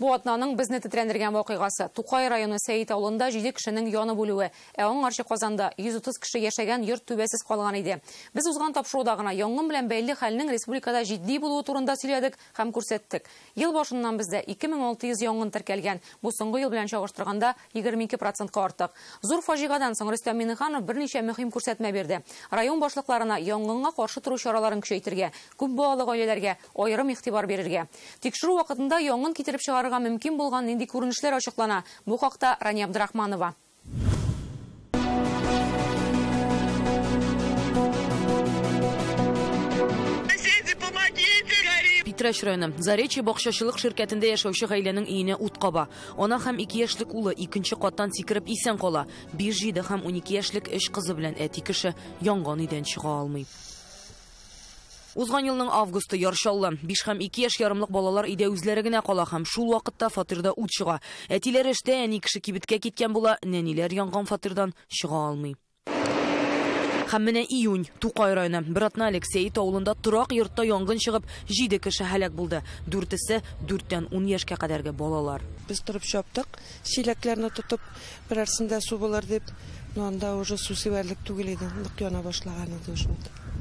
Бу атнаның безне тетрәндергән вакыйгасы. Тукай районы Сәйит авылында 7 кешенең яны бүлүе. Аңа каршы Казанда 130 кеше яшәгән йорт түбәсез калган иде. Без узган тапшыруда гына янгын белән бәйле хәлнең республикада җитди булуы турында сөйләдек һәм күрсәттек. Ел башыннан бездә 2600 янгын теркәлгән. Бу соңгы ел белән чагыштырганда 22%-ка артык. Зур фаҗигадан соң Рөстәм Миңнеханов берничә мөһим күрсәтмә бирде. Район башлыкларына янгынга каршы туру чараларын көчәйтергә, күп балалы гаиләләргә аерым игътибар бирергә. Тикшерү вакытында янгын китереп чыгарырга мөмкин булган нинди күренешләр ачыклана. Бу хакта Рания Абдрахманова. Питрәш районы Заречье бакчачылык ширкәтендә яшәүче гаиләнең өенә ут каба. Ана һәм 2 яшьлек улы 2нче каттан сикереп исән кала. 5-7 һәм 12 яшьлек эш кызы белән әти кеше янган өйдән чыга алмый. Узган елның августы яршаллы. 5 һәм 2 яшь ярымлык балалар өйдә үзләре генә кала һәм шул вакытта фатирда ут чыга. Әтиләр эштә, әни кеше кибеткә киткән була, нәниләр янган фатирдан чыга алмый. Һәм менә июнь Тукай районы Братна Алексей авылында торак йортта янгын чыгып 7 кеше һәлак булды. 4-се 4-тән 10 яшькә кадәрге балалар. Без торып чаптык, чиләкләрне тотып, берәрсендә су булыр дип, анда уже су сибәрлек түгел иде, нык яна башлаган иде шул.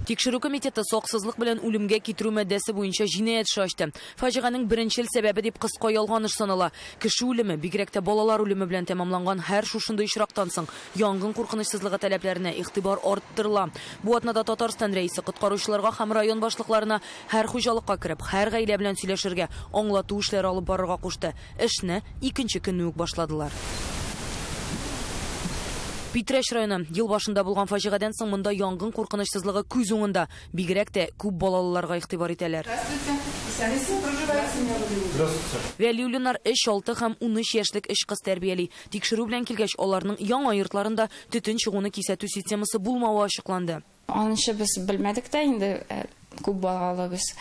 Тикшерү комитеты саксызлык белән үлемгә китерү маддәсе буенча җинаять эше ачты. Фаҗиганың беренчел сәбәбе дип кыска ялганыш санала. Кеше үлеме, бигрәк тә балалар үлеме белән тәмамланган һәр шушындый очрактан соң янгын куркынычсызлыгы таләпләренә игътибар арттырыла. Бу атнада Татарстан рәисе коткаручыларга һәм район башлыкларына һәр хуҗалыкка кереп, һәр гаилә белән сөйләшергә, аңлату эшләре алып барырга кушты. Эшне 2нче көнне үк башладылар. Питрәш районы ел башында булган фаҗигадан соң монда янгын куркынычсызлыгы күз уңында, бигрәк тә күп балалыларга игътибар итәләр. Вәлиуллиннар 6 һәм 13 яшьлек эш кыз тәрбияли. Тикшерү белән килгәч, аларның яңа йортларында төтен чыгуны кисәтү системасы булмавы ачыкланды. Анысы без белмәдек тә инде. Күп балалы без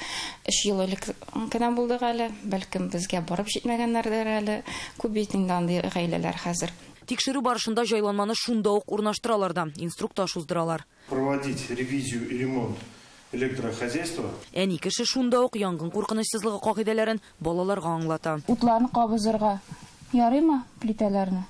3 ел элек кенә булдык әле, бәлкем безгә барып җитмәгәннәрдер әле. Күп битендә андый гаиләләр хәзер. Тикшерү барышында җайланманы шунда ук урнаштыралар да, инструктаж уздыралар. Проводить ревизию и ремонт электрохозяйства. Әни кеше шунда ук янгын куркынычсызлыгы кагыйдәләрен балаларга аңлата. Утларны кабызырга ярыймы плитәләрне?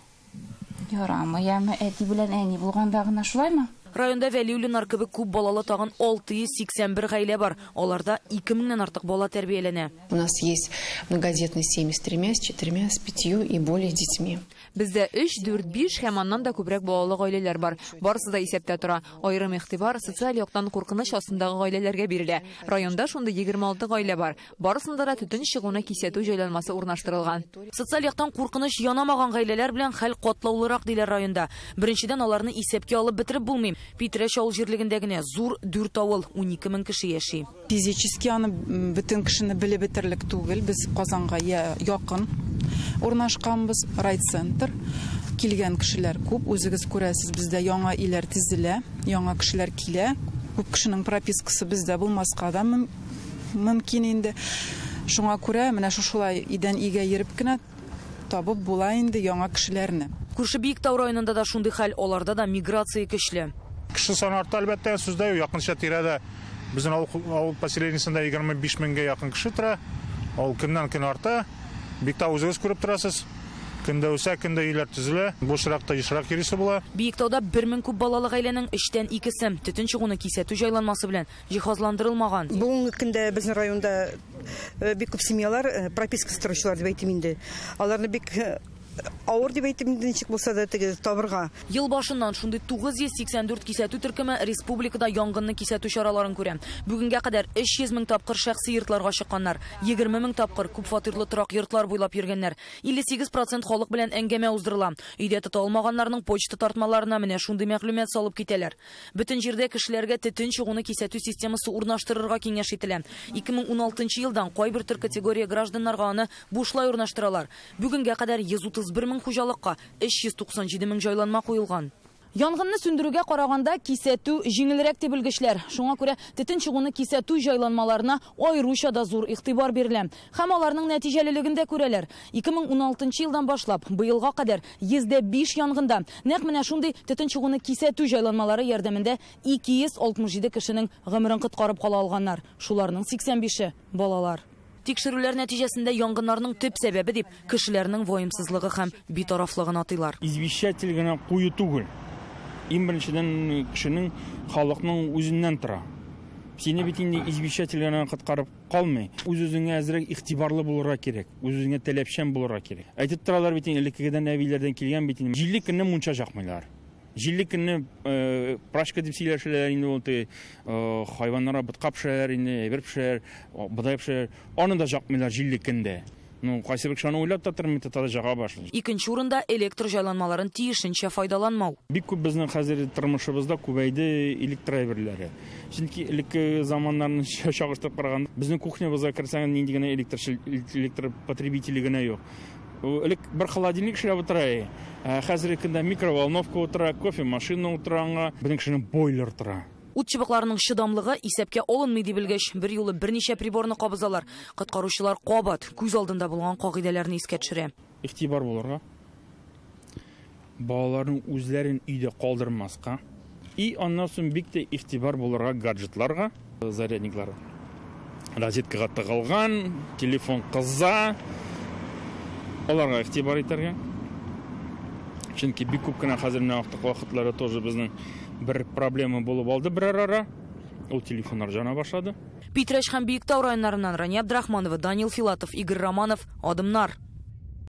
Ярамы, яме әти белән әни булганда гына шулаймы? Районда Вәлиуллинар кебек күп балалы тагын 681 гаилә бар. Аларда 2000-нән артык бала тәрбияләнә. У нас есть многодетные семьи с 3, с 4, с 5 и более детьми. Бездә 3, 4, 5 һәм аннан да күбрәк балалы гаиләләр бар. Барысы да исәптә тора. Аерым игътибар социаль яктан куркыныч астындагы гаиләләргә бирелә. Районда шундый 26 гаилә бар. Барысында да төтен чыгуына кисәтү җайланмасы урнаштырылган. Социаль яктан куркыныч янамаган гаиләләр белән хәл катлаулырак диләр районда. Беренчедән аларны исәпкә алып бетереп булмый. Питрәш авыл җирлегендә генә зур 4 авыл 12 мең кеше яши. Физически аны бөтен кешене белеп бетерлек түгел. Без Казанга якын урнашканбыз, райцентр. Килгән кешеләр күп, үзегез күрәсез, бездә яңа иләр тизелә, яңа кешеләр килә. Күп кешенең пропискасы бездә булмаска да мөмкин инде. Шуңа күрә менә шулай идән игә йөреп кенә табып була инде яңа кешеләрне. Күрше Биектау районында да шундый хәл, аларда да миграция көчле. Кеше саны арты әлбәттә, сүздә якынча тирәдә безнең авыл поселениесендә 25 меңгә якын кеше тора. Ул көннән-көн арта. Биектау үзегез күреп торасыз. Көндә үсә, көндә өйләр төзелә. Бушракта ешрак йөрисе була. Биектауда 1000 күп балалы гаиләнең 3-тән 2-се төтен чыгуны кисәтү җайланмасы белән җиһазландырылмаган. Бүгенге көндә безнең районда бик күп семьялар пропискасы торучылар дип әйтим инде. Аларны бик авыр дип әйтим инде, ничек булса да теге табырга. Ел башыннан шундый 984 кисәтү төркеме республикада янгынны кисәтү чараларын күрә. Бүгенгә кадәр 300 мең тапкыр шәхси йортларга чыкканнар, 20 мең тапкыр күп фатирлы торак йортлар буйлап йөргәннәр. 58% халык белән әңгәмә уздырыла. Өйдә тота алмаганнарның почта тартмаларына менә шундый мәгълүмат салып китәләр. Бөтен җирдә кешеләргә төтен чыгуны кисәтү системасы урнаштырырга киңәш ителә. 2016 елдан кайбер төр категория гражданнарга аны бушлай урнаштыралар. Бүгенгә кадәр 131 мең хуҗалыкка 397 мең җайланма куелган. Янгынны сүндерүгә караганда кисәтү җиңелрәк дип белгечләр. Шуңа күрә төтен чыгуны кисәтү җайланмаларына аеруча да зур игътибар бирелә. Һәм аларның нәтиҗәлелеген дә күрәләр. 2016 елдан башлап быелга кадәр 105 янгында нәкъ менә шундый төтен чыгуны кисәтү җайланмалары ярдәмендә 267 кешенең гомерен коткарып кала алганнар. Шуларның 85-е балалар. Тикшерүләр нәтиҗәсендә янгыннарның төп сәбәбе дип кешеләрнең ваемсызлыгы һәм битарафлыгын атыйлар. Извещатель генә кую түгел. Иң беренчедән кешенең халыкның үзеннән тора. Сине бит инде извещатель генә коткарып калмый. Үз-үзеңә әзрәк игътибарлы булырга кирәк. Үз-үзеңә таләпчән булырга кирәк. Әйтеп торалар бит инде элеккедән әбиләрдән килгән бит инде. Җилле көнне мунча жакмыйлар. Җилле көнне прашка дип сөйләшәләр инде ул хайваннарга бутка пешерәләр инде, әйбер пешерәләр, бодай пешерәләр. Аны да жакмыйлар җилле көндә. Ну, кайсы бер кешене уйлап та тормый, тата жага башлый. Икенче урында электр җайланмаларын тиешенчә файдаланмау. Бик күп безнең хәзер тормышыбызда күбәйде электр әйберләре. Чөнки элекке заманнарны чагыштырып караганда, безнең кухнябызга керсәң нинди генә электр потребители генә юк. Элек бер холодильник эшләп утыра. Хәзерге көндә микроволновка утыра, кофе машина утыранга, безнең кешенең бойлер тора. Ут чыбыкларының чыдамлыгы исәпкә алынмый дип белгәч, бер юлы берничә приборны кабызалар. Коткаручылар кабат күз алдында булган кагыйдәләрне искә төшерә. Игътибар булырга. Балаларның үзләрен өйдә калдырмаска. И аннан соң бик тә игътибар булырга гаджетларга, зарядникларга. Розеткага тыгылган, телефон кыза. Аларга игътибар итәргә. Чөнки бик күп кенә хәзерне вакытлары тоже безнең бер проблема булып алды бер ара. Ул телефоннар жана башлады. Питрәш һәм Биектау районнарыннан Рания Абдрахманова, Данил Филатов, Игорь Романов, Адымнар.